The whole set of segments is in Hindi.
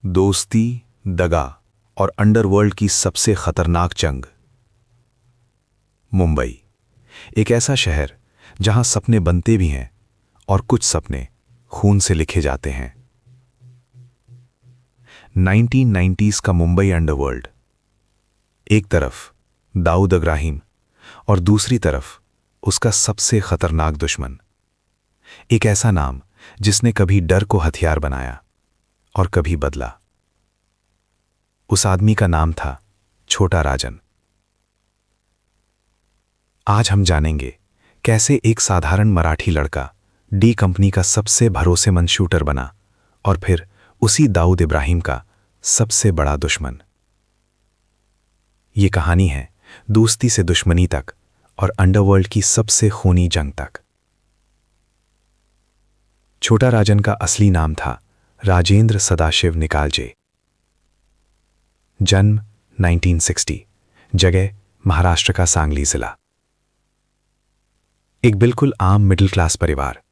दोस्ती, दगा और अंडरवर्ल्ड की सबसे खतरनाक जंग। मुंबई, एक ऐसा शहर जहां सपने बनते भी हैं और कुछ सपने खून से लिखे जाते हैं। 1990s का मुंबई अंडरवर्ल्ड। एक तरफ दाऊद इब्राहिम और दूसरी तरफ उसका सबसे खतरनाक दुश्मन। एक ऐसा नाम जिसने कभी डर को हथियार बनाया और कभी बदला। उस आदमी का नाम था छोटा राजन। आज हम जानेंगे कैसे एक साधारण मराठी लड़का डी कंपनी का सबसे भरोसेमंद शूटर बना और फिर उसी दाऊद इब्राहिम का सबसे बड़ा दुश्मन। ये कहानी है दोस्ती से दुश्मनी तक और अंडरवर्ल्ड की सबसे खूनी जंग तक। छोटा राजन का असली नाम था राजेंद्र सदाशिव निकालजे। जन्म 1960, जगह महाराष्ट्र का सांगली जिला। एक बिल्कुल आम मिडिल क्लास परिवार,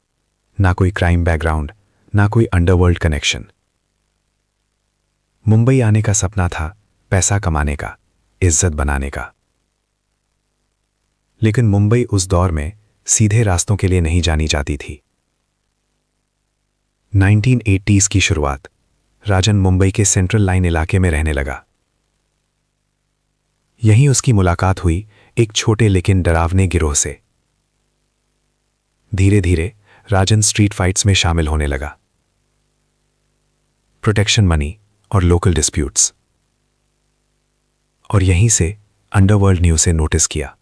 ना कोई क्राइम बैकग्राउंड, ना कोई अंडरवर्ल्ड कनेक्शन। मुंबई आने का सपना था पैसा कमाने का, इज्जत बनाने का। लेकिन मुंबई उस दौर में सीधे रास्तों के लिए नहीं जानी जाती थी। 1980s की शुरुआत। राजन मुंबई के सेंट्रल लाइन इलाके में रहने लगा। यहीं उसकी मुलाकात हुई एक छोटे लेकिन डरावने गिरोह से। धीरे धीरे राजन स्ट्रीट फाइट्स में शामिल होने लगा। प्रोटेक्शन मनी और लोकल डिस्प्यूट्स। और यहीं से अंडरवर्ल्ड ने उसे नोटिस किया।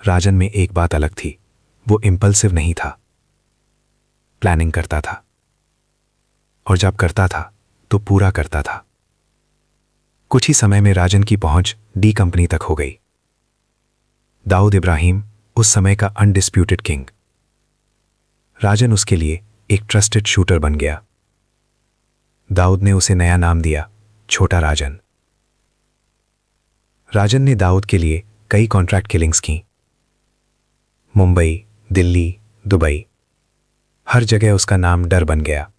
राजन में एक बात अलग थी, वो इंपल्सिव नहीं था, प्लानिंग करता था। और जब करता था तो पूरा करता था। कुछ ही समय में राजन की पहुंच डी कंपनी तक हो गई। दाऊद इब्राहिम उस समय का अनडिस्प्यूटेड किंग। राजन उसके लिए एक ट्रस्टेड शूटर बन गया। दाऊद ने उसे नया नाम दिया, छोटा राजन। राजन ने दाऊद के लिए कई कॉन्ट्रैक्ट किलिंग्स की। मुंबई, दिल्ली, दुबई, हर जगह उसका नाम डर बन गया।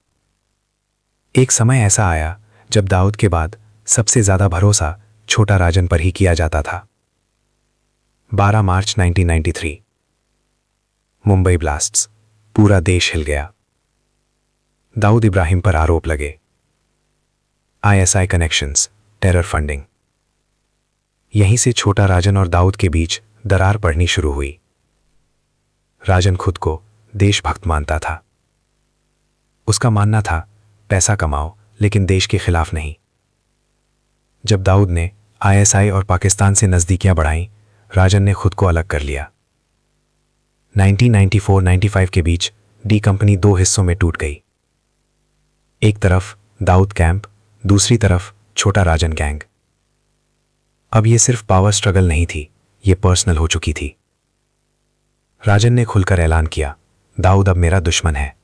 एक समय ऐसा आया जब दाऊद के बाद सबसे ज्यादा भरोसा छोटा राजन पर ही किया जाता था। 12 मार्च 1993, मुंबई ब्लास्ट्स, पूरा देश हिल गया। दाऊद इब्राहिम पर आरोप लगे, आईएसआई कनेक्शंस, टेरर फंडिंग। यहीं से छोटा राजन और दाऊद के बीच दरार पड़नी शुरू हुई। राजन खुद को देशभक्त मानता था। उसका मानना था पैसा कमाओ लेकिन देश के खिलाफ नहीं। जब दाऊद ने आईएसआई और पाकिस्तान से नजदीकियां बढ़ाईं, राजन ने खुद को अलग कर लिया। 1994-95 के बीच डी कंपनी दो हिस्सों में टूट गई। एक तरफ दाऊद कैंप, दूसरी तरफ छोटा राजन गैंग। अब यह सिर्फ पावर स्ट्रगल नहीं थी, यह पर्सनल हो चुकी थी। राजन ने खुलकर ऐलान किया, दाऊद अब मेरा दुश्मन है।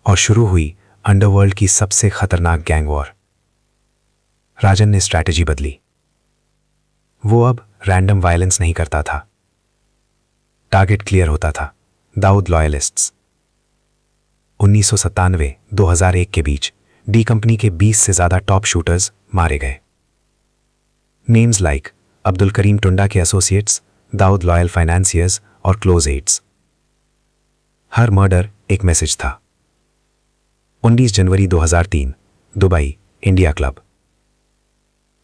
और शुरू हुई अंडरवर्ल्ड की सबसे खतरनाक गैंग वॉर। राजन ने स्ट्रैटेजी बदली। वो अब रैंडम वायलेंस नहीं करता था। टारगेट क्लियर होता था, दाऊद लॉयलिस्ट्स। 1997-2001 के बीच डी कंपनी के 20 से ज्यादा टॉप शूटर्स मारे गए। नेम्स लाइक अब्दुल करीम टुंडा के एसोसिएट्स, दाऊद लॉयल फाइनेंसियर्स और क्लोज एड्स। हर मर्डर एक मैसेज था। 19 जनवरी 2003, Dubai, India club.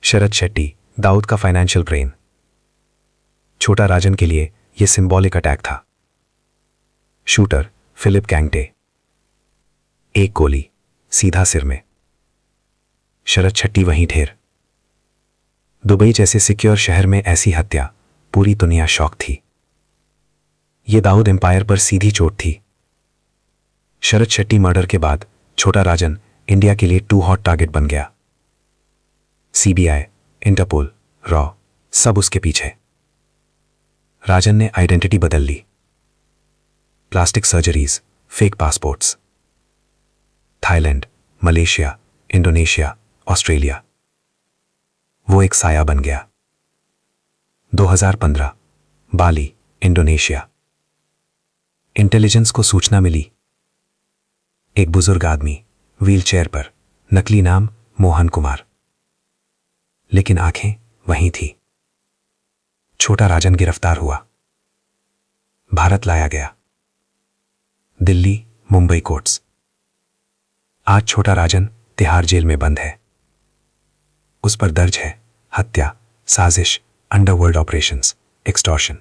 Sharad Shetty, Dawood का फाइनेंशियल ब्रेन। छोटा राजन के लिए यह सिंबॉलिक अटैक था। Shooter Philip Kangte. एक गोली सीधा सिर में। शरद शेट्टी वहीं ढेर। दुबई जैसे सिक्योर शहर में ऐसी हत्या, पूरी दुनिया शॉक थी। यह दाऊद एम्पायर पर सीधी चोट थी। शरद शेट्टी मर्डर के बाद छोटा राजन इंडिया के लिए टू हॉट टारगेट बन गया। सीबीआई, इंटरपोल, रॉ, सब उसके पीछे। राजन ने आइडेंटिटी बदल ली। Plastic surgeries, fake passports. Thailand, Malaysia, Indonesia, Australia. वो एक साया बन गया। 2015, बाली, इंडोनेशिया। इंटेलिजेंस को सूचना मिली, एक बुजुर्ग आदमी व्हीलचेयर पर, नकली नाम मोहन कुमार। लेकिन आंखें वहीं थी। छोटा राजन गिरफ्तार हुआ, भारत लाया गया, दिल्ली मुंबई कोर्ट्स। आज छोटा राजन तिहाड़ जेल में बंद है। उस पर दर्ज है हत्या, साजिश, अंडरवर्ल्ड ऑपरेशंस, एक्सटॉर्शन।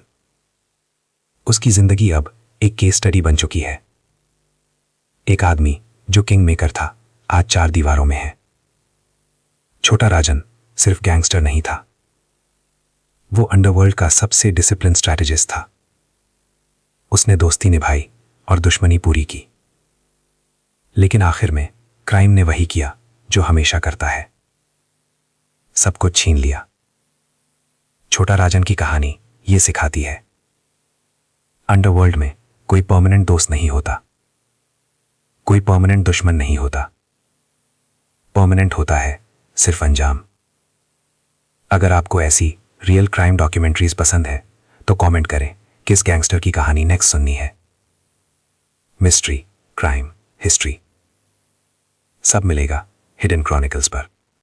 उसकी जिंदगी अब एक केस स्टडी बन चुकी है। एक आदमी जो किंग मेकर था, आज 4 दीवारों में है। छोटा राजन सिर्फ गैंगस्टर नहीं था, वो अंडरवर्ल्ड का सबसे डिसिप्लिन स्ट्रैटेजिस्ट था। उसने दोस्ती निभाई और दुश्मनी पूरी की। लेकिन आखिर में क्राइम ने वही किया जो हमेशा करता है, सब कुछ छीन लिया। छोटा राजन की कहानी ये सिखाती है, अंडरवर्ल्ड में कोई परमानेंट दोस्त नहीं होता, कोई परमानेंट दुश्मन नहीं होता। परमानेंट होता है सिर्फ अंजाम। अगर आपको ऐसी रियल क्राइम डॉक्यूमेंट्रीज पसंद है तो कमेंट करें किस गैंगस्टर की कहानी नेक्स्ट सुननी है। मिस्ट्री, क्राइम, हिस्ट्री सब मिलेगा हिडन क्रॉनिकल्स पर।